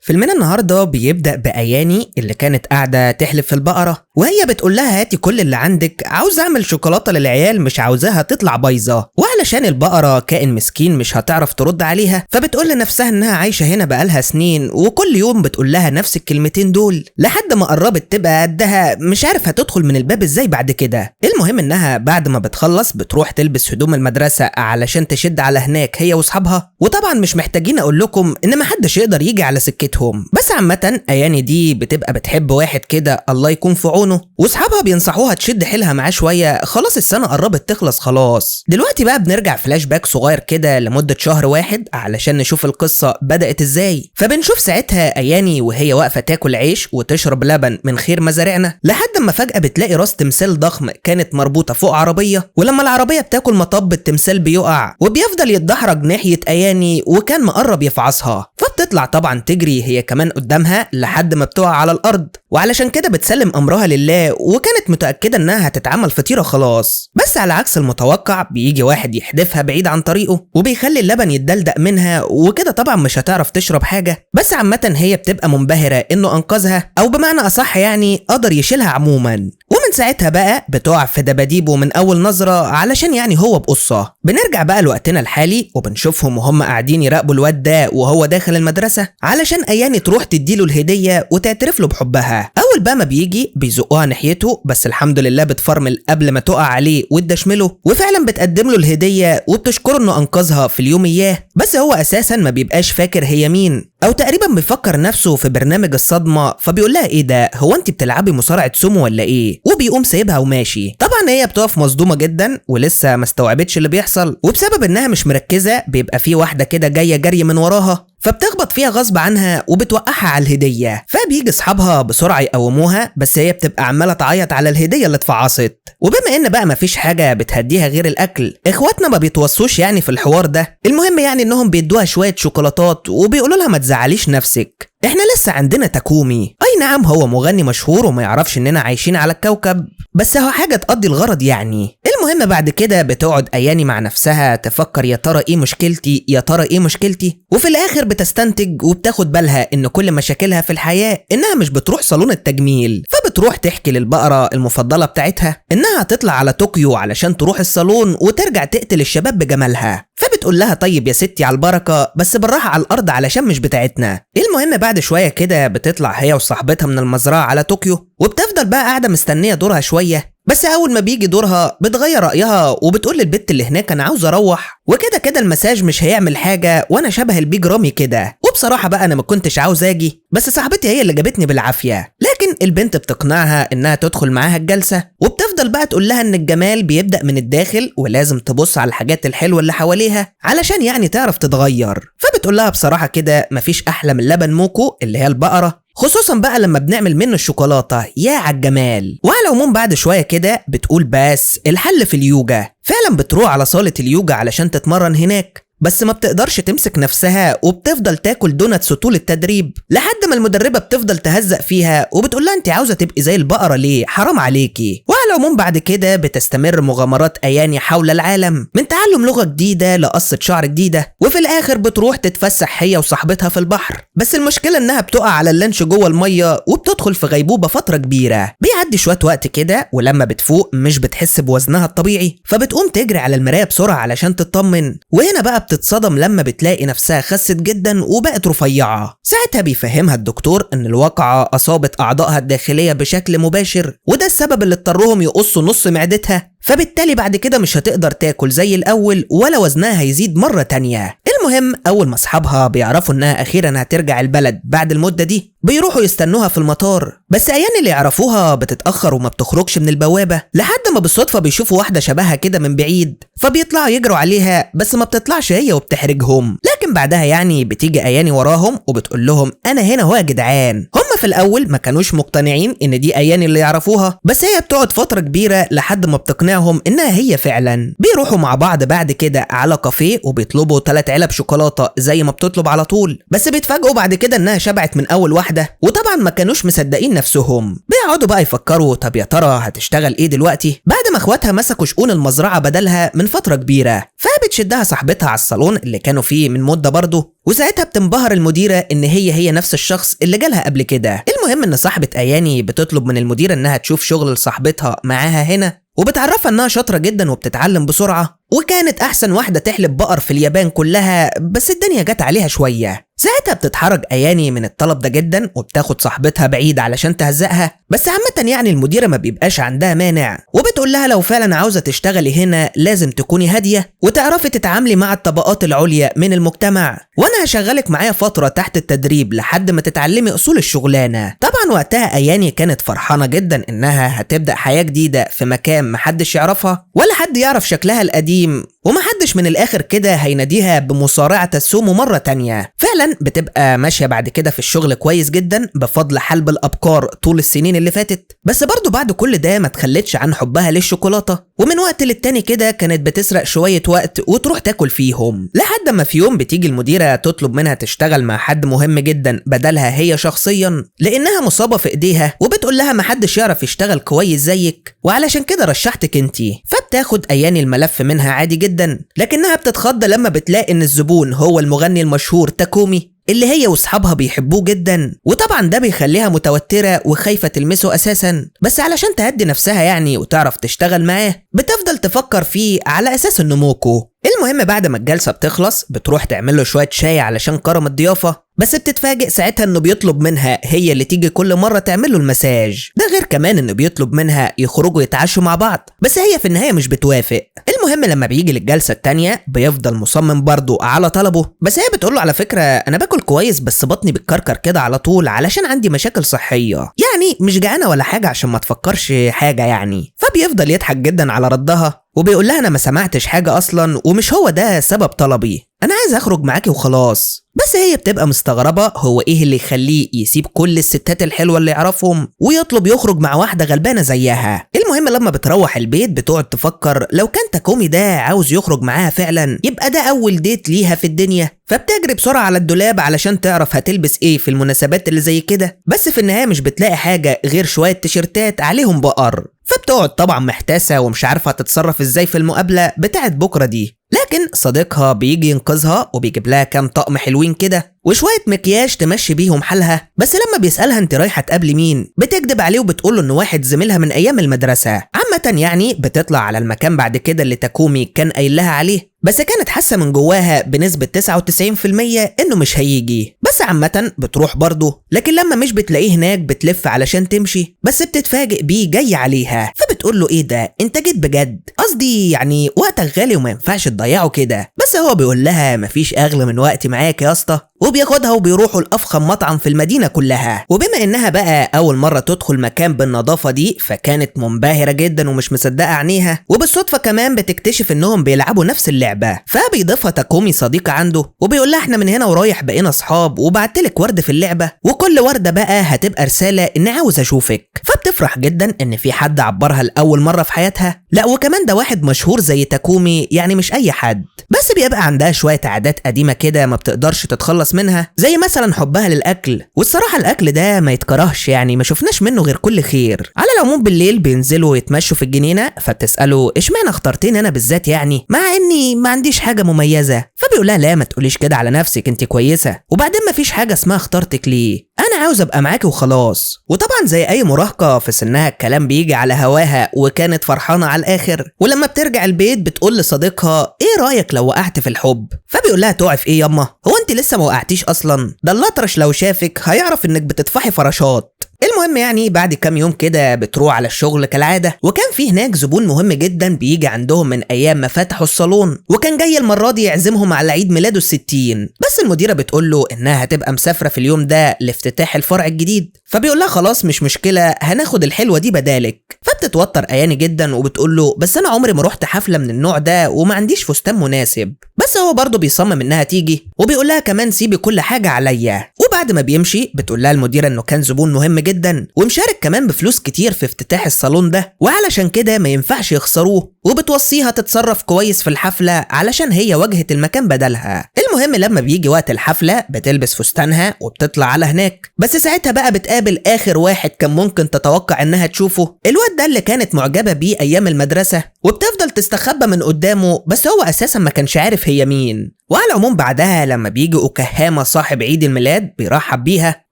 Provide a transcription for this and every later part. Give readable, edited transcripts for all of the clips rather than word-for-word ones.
فيلمنا النهارده بيبدأ بأياني اللي كانت قاعدة تحلب في البقرة، وهي بتقول لها هاتي كل اللي عندك، عاوز اعمل شوكولاتة للعيال مش عاوزاها تطلع بايظة. وعلشان البقرة كائن مسكين مش هتعرف ترد عليها، فبتقول لنفسها انها عايشة هنا بقالها سنين وكل يوم بتقول لها نفس الكلمتين دول لحد ما قربت تبقى قدها، مش عارف هتدخل من الباب ازاي بعد كده. المهم انها بعد ما بتخلص بتروح تلبس هدوم المدرسة علشان تشد على هناك هي واصحابها، وطبعا مش محتاجين اقول لكم ان محدش يقدر يجي على سكتهم. بس عامة اياني دي بتبقى بتحب واحد كده الله يكون في عونه، واصحابها بينصحوها تشد حيلها معاه شوية، خلاص السنة قربت تخلص خلاص. دلوقتي بقى بنرجع فلاش باك صغير كده لمدة شهر واحد علشان نشوف القصة بدأت ازاي. فبنشوف ساعتها اياني وهي واقفة تاكل عيش وتشرب لبن من خير مزارعنا، لحد ما فجأة بتلاقي راس تمثال ضخم كانت مربوطة فوق عربية، ولما العربية بتاكل مطب التمثال بيقع وبيفضل يتدحرج ناحية اياني وكان مقرب يفعصها، فبتطلع طبعا تجري هي كمان قدامها لحد ما بتقع على الارض، وعلشان كده بتسلم امرها لله وكانت متأكدة انها هتتعمل فطيرة خلاص. بس على عكس المتوقع بيجي واحد يحدفها بعيد عن طريقه وبيخلي اللبن يتدلدق منها، وكده طبعا مش هتعرف تشرب حاجة. بس عامة هي بتبقى منبهرة انه انقذها، او بمعنى اصح يعني قدر يشيلها عموما. ومن ساعتها بقى بتقع في دباديبه من اول نظرة علشان يعني هو بقصة. بنرجع بقى لوقتنا الحالي وبنشوفهم وهم قاعدين يراقبوا الواد ده وهو داخل المدرسة علشان اياني تروح تديله الهدية وتعترف له بحبها. اول بقى ما بيجي بيزقوها ناحيته، بس الحمد لله بتفرمل قبل ما تقع عليه وتدشمله، وفعلا بتقدم له الهدية وبتشكره انه انقذها في اليوم اياه. بس هو اساسا ما بيبقاش فاكر هي مين، او تقريبا بيفكر نفسه في برنامج الصدمة، فبيقول لها ايه ده، هو انت بتلعبي مصارعة سومو ولا ايه؟ وبيقوم سايبها وماشي. طبعا هي بتقف مصدومة جدا ولسه ما استوعبتش اللي بيحصل، وبسبب انها مش مركزة بيبقى في واحدة كده جاية جري من وراها، فبتخبط فيها غصب عنها وبتوقعها على الهدية. فبيجي اصحابها بسرعة يقوموها، بس هي بتبقى عمالة تعيط على الهدية اللي اتفعصت. وبما ان بقى مفيش حاجة بتهديها غير الاكل، اخواتنا ما بيتوصوش يعني في الحوار ده. المهم يعني انهم بيدوها شوية شوكولاتات وبيقولوا لها ما تزعليش نفسك، احنا لسه عندنا تاكومي. اي نعم هو مغني مشهور وما يعرفش اننا عايشين على الكوكب، بس هو حاجة تقضي الغرض يعني. المهم بعد كده بتقعد اياني مع نفسها تفكر يا ترى ايه مشكلتي، يا ترى ايه مشكلتي، وفي الاخر بتستنتج وبتاخد بالها ان كل مشاكلها في الحياة انها مش بتروح صالون التجميل. فبتروح تحكي للبقرة المفضلة بتاعتها انها هتطلع على طوكيو علشان تروح الصالون وترجع تقتل الشباب بجمالها. فبتقول لها طيب يا ستي على البركة، بس بالراحة على الارض علشان مش بتاعتنا. المهم بعد شوية كده بتطلع هي وصاحبتها من المزرعة على طوكيو، وبتفضل بقى قاعدة مستنية دورها شوية. بس اول ما بيجي دورها بتغير رأيها وبتقول للبت اللي هناك انا عاوز اروح، وكده كده المساج مش هيعمل حاجة وانا شبه البيج رامي كده. وبصراحة بقى انا ما كنتش عاوز اجي، بس صاحبتي هي اللي جابتني بالعافية. لكن البنت بتقنعها انها تدخل معاها الجلسة، وبتفضل بقى تقول لها ان الجمال بيبدأ من الداخل ولازم تبص على الحاجات الحلوة اللي حواليها علشان يعني تعرف تتغير. فبتقول لها بصراحة كده مفيش احلى من لبن موكو اللي هي البقرة، خصوصا بقى لما بنعمل منه الشوكولاتة، يا عالجمال. وعلى العموم بعد شوية كده بتقول بس الحل في اليوجا. فعلا بتروح على صالة اليوجا علشان تتمرن هناك، بس ما بتقدرش تمسك نفسها وبتفضل تاكل دوناتس طول التدريب، لحد ما المدربة بتفضل تهزق فيها وبتقول لها انت عاوزة تبقي زي البقرة ليه، حرام عليكي. وعلى العموم بعد كده بتستمر مغامرات اياني حول العالم، من تعلم لغة جديدة لقصة شعر جديدة، وفي الاخر بتروح تتفسح هي وصاحبتها في البحر. بس المشكلة انها بتقع على اللانش جوه المية وبتدخل في غيبوبة فترة كبيرة. بيعدي شوية وقت كده ولما بتفوق مش بتحس بوزنها الطبيعي، فبتقوم تجري على المراية بسرعة علشان تطمن. وهنا بقى بتتصدم لما بتلاقي نفسها خست جدا وبقت رفيعة. ساعتها بيفهمها الدكتور ان الواقعة اصابت اعضائها الداخلية بشكل مباشر، وده السبب اللي اضطروهم يقصوا نص معدتها، فبالتالي بعد كده مش هتقدر تاكل زي الاول ولا وزنها هيزيد مرة تانية. المهم اول ما اصحابها بيعرفوا انها اخيرا هترجع البلد بعد المدة دي، بيروحوا يستنوها في المطار. بس ايان اللي يعرفوها بتتأخر وما بتخرجش من البوابة، لحد ما بالصدفة بيشوفوا واحدة شبهها كده من بعيد، فبيطلعوا يجروا عليها بس ما بتطلعش هي وبتحرجهم. لكن بعدها يعني بتيجي اياني وراهم وبتقول لهم انا هنا اهو يا جدعان. هم في الاول ما كانوش مقتنعين ان دي اياني اللي يعرفوها، بس هي بتقعد فترة كبيرة لحد ما بتقنعهم تقنعهم انها هي فعلا. بيروحوا مع بعض بعد كده على كافيه وبيطلبوا 3 علب شوكولاته زي ما بتطلب على طول، بس بيتفاجئوا بعد كده انها شبعت من اول واحده، وطبعا ما كانوش مصدقين نفسهم. بيقعدوا بقى يفكروا طب يا ترى هتشتغل ايه دلوقتي بعد ما اخواتها مسكوا شؤون المزرعه بدلها من فتره كبيره. فبتشدها صاحبتها على الصالون اللي كانوا فيه من مده برضه، وساعتها بتنبهر المديره ان هي نفس الشخص اللي جالها قبل كده. المهم ان صاحبه اياني بتطلب من المديره انها تشوف شغل لصاحبتها معاها هنا، وبتعرفها انها شاطره جدا وبتتعلم بسرعه، وكانت احسن واحده تحلب بقر في اليابان كلها، بس الدنيا جت عليها شويه. ساعتها بتتحرج اياني من الطلب ده جدا وبتاخد صاحبتها بعيد علشان تهزقها، بس عامه يعني المديره ما بيبقاش عندها مانع، وبتقول لها لو فعلا عاوزه تشتغلي هنا لازم تكوني هاديه وتعرفي تتعاملي مع الطبقات العليا من المجتمع، وانا هشغلك معايا فتره تحت التدريب لحد ما تتعلمي اصول الشغلانه. طبعا وقتها اياني كانت فرحانه جدا انها هتبدا حياه جديده في مكان محدش يعرفها ولا حد يعرف شكلها القديم، ومحدش من الاخر كده هيناديها بمصارعه السومو مره تانية. فعلا بتبقى ماشيه بعد كده في الشغل كويس جدا بفضل حلب الابقار طول السنين اللي فاتت، بس برضو بعد كل ده ما تخلتش عن حبها للشوكولاته، ومن وقت للتاني كده كانت بتسرق شويه وقت وتروح تاكل فيهم، لحد ما في يوم بتيجي المديره تطلب منها تشتغل مع حد مهم جدا بدلها هي شخصيا لانها مصابه في ايديها، وبتقول لها محدش يعرف يشتغل كويس زيك وعلشان كده رشحتك انتي. فبتاخد اياني الملف منها عادي جدا، لكنها بتتخض لما بتلاقي ان الزبون هو المغني المشهور تاكومي اللي هي واصحابها بيحبوه جدا، وطبعا ده بيخليها متوتره وخايفه تلمسه اساسا، بس علشان تهدي نفسها يعني وتعرف تشتغل معاه بتفضل تفكر فيه على اساس انه موكو. المهم بعد ما الجلسه بتخلص بتروح تعمل له شويه شاي علشان كرم الضيافه، بس بتتفاجئ ساعتها انه بيطلب منها هي اللي تيجي كل مره تعمل له المساج، ده غير كمان انه بيطلب منها يخرجوا يتعشوا مع بعض، بس هي في النهايه مش بتوافق. المهم لما بيجي للجلسه التانيه بيفضل مصمم برضه على طلبه، بس هي بتقول له على فكره انا باكل كويس بس بطني بتكركر كده على طول علشان عندي مشاكل صحيه، يعني مش جعانه ولا حاجه عشان ما تفكرش حاجه يعني. فبيفضل يضحك جدا على ردها وبيقول لها انا ما سمعتش حاجه اصلا ومش هو ده سبب طلبي، انا عايز اخرج معاكي وخلاص. بس هي بتبقى مستغربه هو ايه اللي يخليه يسيب كل الستات الحلوه اللي يعرفهم ويطلب يخرج مع واحده غلبانه زيها. المهم لما بتروح البيت بتقعد تفكر لو كان تاكومي ده عاوز يخرج معاها فعلا يبقى ده اول ديت ليها في الدنيا، فبتجري بسرعه على الدولاب علشان تعرف هتلبس ايه في المناسبات اللي زي كده، بس في النهايه مش بتلاقي حاجه غير شويه تيشيرتات عليهم بقر، فبتقعد طبعا محتاسه ومش عارفه هتتصرف ازاي في المقابله بتاعت بكره دي. لكن صديقها بيجي ينقذها وبيجيب لها كام طقم حلوين كده وشويه مكياج تمشي بيهم حالها، بس لما بيسالها انت رايحه تقابلي مين بتكذب عليه وبتقوله انه واحد زميلها من ايام المدرسه. عامه يعني بتطلع على المكان بعد كده اللي تاكومي كان قايل لها عليه، بس كانت حاسه من جواها بنسبه 99% انه مش هيجي، بس عامه بتروح برضه، لكن لما مش بتلاقيه هناك بتلف علشان تمشي، بس بتتفاجئ بيه جاي عليها، فبتقول له ايه ده انت جيت بجد، قصدي يعني وقتك غالي وما ينفعش تضيعه كده، بس هو بيقول لها مفيش اغلى من وقتي معاك يا اسطى، وبياخدها وبيروحوا لأفخم مطعم في المدينة كلها. وبما انها بقى اول مرة تدخل مكان بالنظافة دي فكانت منبهرة جدا ومش مصدقة عينيها، وبالصدفة كمان بتكتشف انهم بيلعبوا نفس اللعبة، فبيضيفها تاكومي صديقة عنده وبيقول لها احنا من هنا ورايح بقينا اصحاب وبعتلك ورد في اللعبة وكل وردة بقى هتبقى رسالة ان عاوز اشوفك، فبتفرح جدا ان في حد عبرها لأول مرة في حياتها، لا وكمان ده واحد مشهور زي تاكومي يعني مش اي حد، بس بيبقى عندها شوية عادات قديمة كده ما بتقدرش تتخلص منها زي مثلا حبها للاكل، والصراحه الاكل ده ما يتكرهش يعني ما شفناش منه غير كل خير. على العموم بالليل بينزلوا يتمشوا في الجنينه، فبتساله اشمعنى اخترتني انا بالذات يعني مع اني ما عنديش حاجه مميزه، فبيقول لها لا ما تقوليش كده على نفسك انت كويسه، وبعدين ما فيش حاجه اسمها اخترتك ليه، انا عاوز ابقى معاكي وخلاص. وطبعا زي اي مراهقه في سنها الكلام بيجي على هواها وكانت فرحانه على الاخر، ولما بترجع البيت بتقول لصديقها ايه رايك لو وقعت في الحب، فبيقول لها تقعي في ايه ياما، هو انت لسه ما وقعتيش اصلا، ده الأطرش لو شافك هيعرف انك بتطفحي فراشات. المهم يعني بعد كام يوم كده بتروح على الشغل كالعادة، وكان في هناك زبون مهم جدا بيجي عندهم من ايام ما فتحوا الصالون، وكان جاي المرة دي يعزمهم على عيد ميلاده ال60، بس المديرة بتقول له انها هتبقى مسافرة في اليوم ده لافتتاح الفرع الجديد، فبيقول لها خلاص مش مشكلة هناخد الحلوة دي بدالك، فبتتوتر اياني جدا وبتقول له بس انا عمري ما رحت حفلة من النوع ده وما عنديش فستان مناسب، بس هو برضه بيصمم انها تيجي وبيقول لها كمان سيبي كل حاجة عليا. وبعد ما بيمشي بتقول لها المديرة انه كان زبون مهم جدا جدا ومشارك كمان بفلوس كتير في افتتاح الصالون ده، وعلشان كده ما ينفعش يخسروه، وبتوصيها تتصرف كويس في الحفلة علشان هي واجهة المكان بدلها. المهم لما بيجي وقت الحفلة بتلبس فستانها وبتطلع على هناك، بس ساعتها بقى بتقابل آخر واحد كان ممكن تتوقع انها تشوفه، الواد ده اللي كانت معجبة بيه ايام المدرسة، وبتفضل تستخبى من قدامه بس هو اساسا ما كانش عارف هي مين. وعلى العموم بعدها لما بيجي اوكاهاما صاحب عيد الميلاد بيرحب بيها،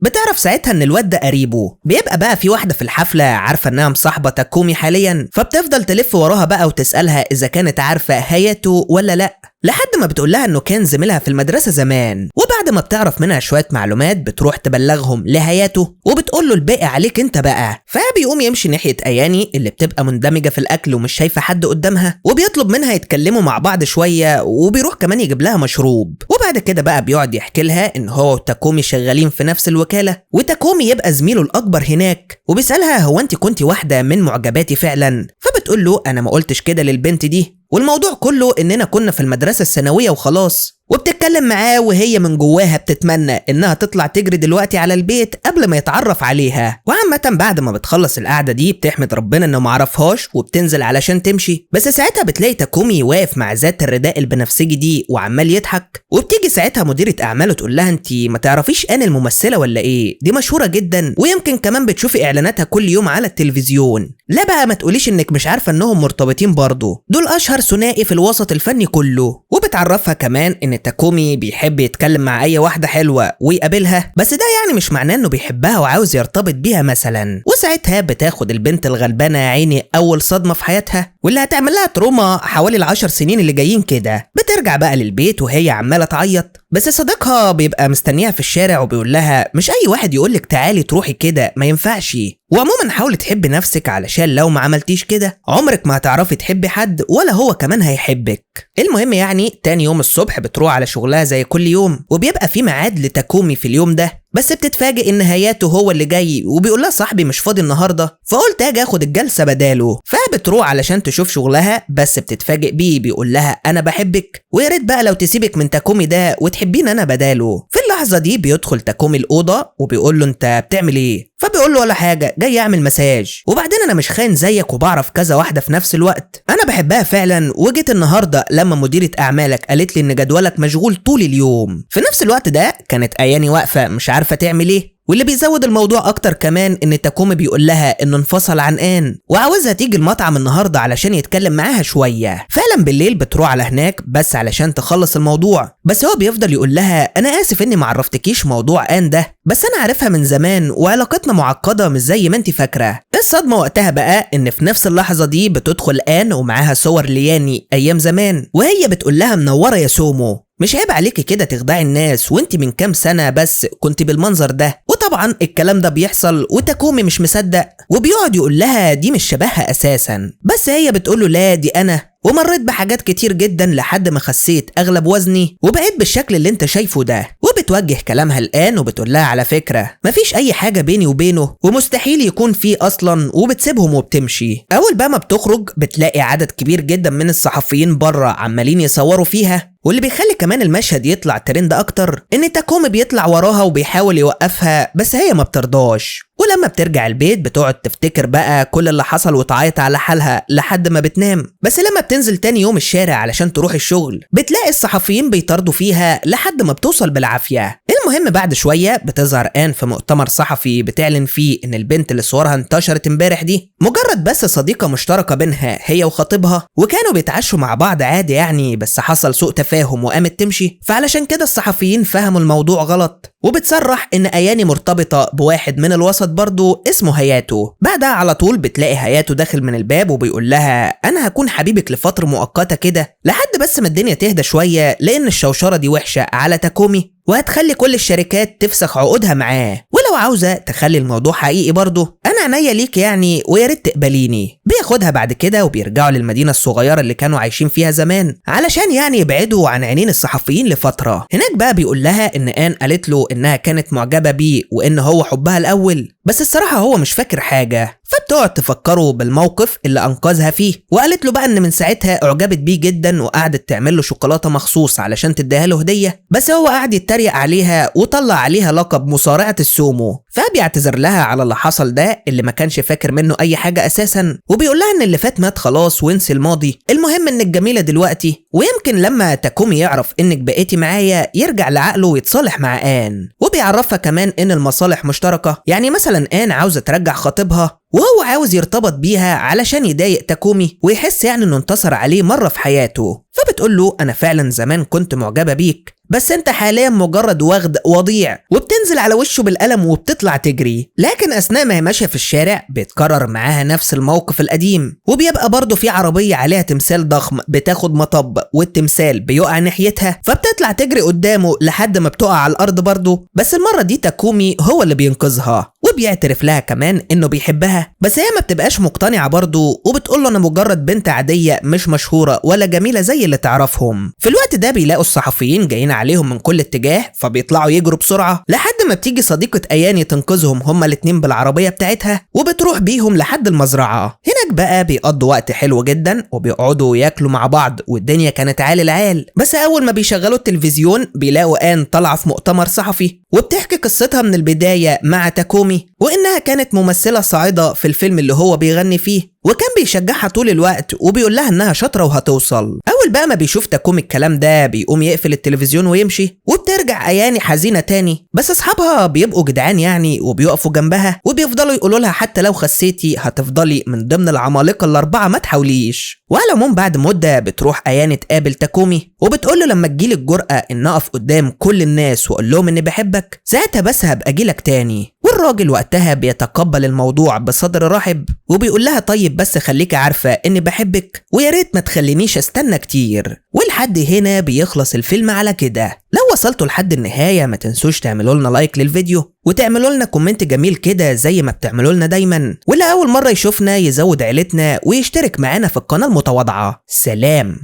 بتعرف ساعتها ان الواد ده قريبه. بيبقى بقى في واحدة في الحفلة عارفة انها مصاحبة تاكومي حاليا، فبتفضل تلف وراها بقى وتسألها اذا كانت عارفة هاياتو ولا لا، لحد ما بتقولها انه كان زميلها في المدرسة زمان. وبعد ما بتعرف منها شوية معلومات بتروح تبلغهم لهاياتو وبتقول له الباقي عليك انت بقى. فبيقوم يمشي ناحية اياني اللي بتبقى مندمجة في الاكل ومش شايفة حد قدامها، وبيطلب منها يتكلموا مع بعض شوية، وبيروح كمان يجيب لها مشروب. وبعد كده بقى بيقعد يحكي لها ان هو وتاكومي شغالين في نفس الوكالة، وتاكومي يبقى زميله الاكبر هناك، وبيسألها هو انت كنتي واحدة من معجباتي فعلا؟ فبتقول له انا ما قلتش كده للبنت دي، والموضوع كله اننا كنا في المدرسة الثانوية وخلاص. وبتتكلم معاه وهي من جواها بتتمنى انها تطلع تجري دلوقتي على البيت قبل ما يتعرف عليها. وعامة بعد ما بتخلص القعدة دي بتحمد ربنا انه معرفهاش وبتنزل علشان تمشي، بس ساعتها بتلاقي تاكومي واقف مع ذات الرداء البنفسجي دي وعمال يضحك. وبتيجي ساعتها مديرة اعماله تقول لها انتي ما تعرفيش انا الممثلة ولا ايه؟ دي مشهورة جدا ويمكن كمان بتشوفي اعلاناتها كل يوم على التلفزيون. لا بقى ما تقوليش انك مش عارفة انهم مرتبطين برضه، دول اشهر ثنائي في الوسط الفني كله. وبتعرفها كمان ان تاكومي بيحب يتكلم مع اي واحدة حلوة ويقابلها، بس ده يعني مش معناه انه بيحبها وعاوز يرتبط بيها مثلا. وساعتها بتاخد البنت الغلبانة يا عيني اول صدمة في حياتها واللي هتعمل لها تروما حوالي ال10 سنين اللي جايين كده. بترجع بقى للبيت وهي عمالة تعيط، بس صديقها بيبقى مستنيها في الشارع وبيقول لها مش اي واحد يقولك تعالي تروحي كده، ما ينفعش، وعموما حاولي تحبي نفسك علشان لو ما عملتيش كده عمرك ما هتعرفي تحبي حد ولا هو كمان هيحبك. المهم يعني تاني يوم الصبح بتروح على شغلها زي كل يوم، وبيبقى في ميعاد لتاكومي في اليوم ده، بس بتتفاجئ ان هاياتو هو اللي جاي وبيقول لها صاحبي مش فاضي النهارده، فقلت اجي اخد الجلسه بداله. فبتروح علشان تشوف شغلها، بس بتتفاجئ بيه بيقول لها انا بحبك ويا ريت بقى لو تسيبك من تاكومي ده وتحبين انا بداله. في اللحظه دي بيدخل تاكومي الاوضه وبيقول له انت بتعمل ايه؟ فبيقول له ولا حاجه، جاي اعمل مساج، وبعدين انا مش خاين زيك وبعرف كذا واحده في نفس الوقت، انا بحبها فعلا وجيت النهارده لما مديره اعمالك قالت لي ان جدولك مشغول طول اليوم. في نفس الوقت ده كانت اياني واقفه مش عارفه تعمل ايه، واللي بيزود الموضوع اكتر كمان ان تاكومي بيقول لها انه انفصل عن ان وعاوزها تيجي المطعم النهارده علشان يتكلم معاها شويه. فعلا بالليل بتروح على هناك بس علشان تخلص الموضوع، بس هو بيفضل يقول لها انا اسف اني معرفتكيش موضوع ان ده، بس انا عارفها من زمان وعلاقتنا معقده مش زي ما انت فاكره. الصدمه وقتها بقى ان في نفس اللحظه دي بتدخل ان ومعاها صور لياني ايام زمان، وهي بتقول لها منوره يا سومو، مش عيب عليكي كده تخدعي الناس وانت من كام سنة بس كنت بالمنظر ده. وطبعا الكلام ده بيحصل وتاكومي مش مصدق وبيقعد يقول لها دي مش شبهها اساسا، بس هي بتقوله لا دي انا ومريت بحاجات كتير جدا لحد ما خسيت اغلب وزني وبقيت بالشكل اللي انت شايفه ده. وبتوجه كلامها الان وبتقول لها على فكرة مفيش اي حاجة بيني وبينه ومستحيل يكون فيه اصلا، وبتسيبهم وبتمشي. اول بقى ما بتخرج بتلاقي عدد كبير جدا من الصحفيين بره عمالين يصوروا فيها، واللي بيخلي كمان المشهد يطلع ترند اكتر ان تاكومي بيطلع وراها وبيحاول يوقفها بس هي ما بترضاش. ولما بترجع البيت بتقعد تفتكر بقى كل اللي حصل وتعيط على حالها لحد ما بتنام. بس لما بتنزل تاني يوم الشارع علشان تروح الشغل بتلاقي الصحفيين بيطاردوا فيها لحد ما بتوصل بالعافية. المهم بعد شوية بتظهر ان في مؤتمر صحفي بتعلن فيه ان البنت اللي صورها انتشرت امبارح دي مجرد بس صديقة مشتركة بينها هي وخطيبها، وكانوا بيتعشوا مع بعض عادي يعني، بس حصل سوء تفاهم وقامت تمشي، فعلشان كده الصحفيين فهموا الموضوع غلط. وبتصرح ان اياني مرتبطة بواحد من الوسط برضو اسمه هاياتو. بعدها على طول بتلاقي هاياتو داخل من الباب وبيقول لها انا هكون حبيبك لفترة مؤقتة كده لحد بس ما الدنيا تهدى شوية، لان الشوشرة دي وحشة على تاكومي وهتخلي كل الشركات تفسخ عقودها معاه، ولو عاوزة تخلي الموضوع حقيقي برضه انا وانا عينيا ليك يعني، ويا ريت تقبليني. بياخدها بعد كده وبيرجعوا للمدينه الصغيره اللي كانوا عايشين فيها زمان علشان يعني يبعدوا عن عينين الصحفيين لفتره. هناك بقى بيقول لها ان آن قالت له انها كانت معجبه بيه وان هو حبها الاول، بس الصراحه هو مش فاكر حاجه. فبتقعد تفكره بالموقف اللي انقذها فيه، وقالت له بقى ان من ساعتها اعجبت بيه جدا وقعدت تعمل له شوكولاته مخصوص علشان تديها له هديه، بس هو قعد يتريق عليها وطلع عليها لقب مصارعه السومو. فبيعتذر لها على اللي حصل ده اللي ما كانش فاكر منه اي حاجه اساسا، وبيقول لها ان اللي فات مات خلاص وانسي الماضي، المهم انك جميله دلوقتي، ويمكن لما تاكومي يعرف انك بقيتي معايا يرجع لعقله ويتصالح مع آن. وبيعرفها كمان ان المصالح مشتركه، يعني مثلا آن عاوزه ترجع خطيبها وهو عاوز يرتبط بيها علشان يضايق تاكومي ويحس يعني انه انتصر عليه مرة في حياته. فبتقول له انا فعلا زمان كنت معجبة بيك، بس انت حاليا مجرد وغد وضيع، وبتنزل على وشه بالقلم وبتطلع تجري. لكن اثناء ما هي ماشيه في الشارع بيتكرر معاها نفس الموقف القديم، وبيبقى برضه في عربيه عليها تمثال ضخم بتاخد مطب والتمثال بيقع ناحيتها، فبتطلع تجري قدامه لحد ما بتقع على الارض برضه، بس المره دي تاكومي هو اللي بينقذها، وبيعترف لها كمان انه بيحبها، بس هي ما بتبقاش مقتنعه برضه، وبتقول له انا مجرد بنت عاديه مش مشهوره ولا جميله زي اللي تعرفهم. في الوقت ده بيلاقوا الصحفيين جايين عليهم من كل اتجاه، فبيطلعوا يجروا بسرعه لحد ما بتيجي صديقه اياني تنقذهم هما الاتنين بالعربيه بتاعتها، وبتروح بيهم لحد المزرعه. هناك بقى بيقضوا وقت حلو جدا وبيقعدوا ياكلوا مع بعض، والدنيا كانت عال العال. بس اول ما بيشغلوا التلفزيون بيلاقوا آن طالعه في مؤتمر صحفي وبتحكي قصتها من البدايه مع تاكومي، وانها كانت ممثله صاعده في الفيلم اللي هو بيغني فيه، وكان بيشجعها طول الوقت وبيقول لها انها شاطره وهتوصل. اول بقى ما بيشوف تاكومي الكلام ده بيقوم يقفل التلفزيون ويمشي، وبترجع اياني حزينه تاني، بس اصحابها بيبقوا جدعان يعني وبيقفوا جنبها وبيفضلوا يقولوا لها حتى لو خسيتي هتفضلي من ضمن العمالقه الاربعه ما تحاوليش. وعلى العموم بعد مده بتروح اياني تقابل تاكومي وبتقول له لما تجيلي الجرأه ان اقف قدام كل الناس واقول لهم اني بحبك ساعتها بس هبقى اجيلك تاني. والراجل وقتها بيتقبل الموضوع بصدر رحب وبيقول لها طيب بس خليكي عارفه اني بحبك ويا ريت ما تخلينيش استنى كتير. ولحد هنا بيخلص الفيلم على كده. لو وصلتوا لحد النهايه ما تنسوش تعملوا لنا لايك للفيديو وتعملوا لنا كومنت جميل كده زي ما بتعملوا لنا دايما، واللي اول مره يشوفنا يزود عيلتنا ويشترك معانا في القناه المتواضعه. سلام.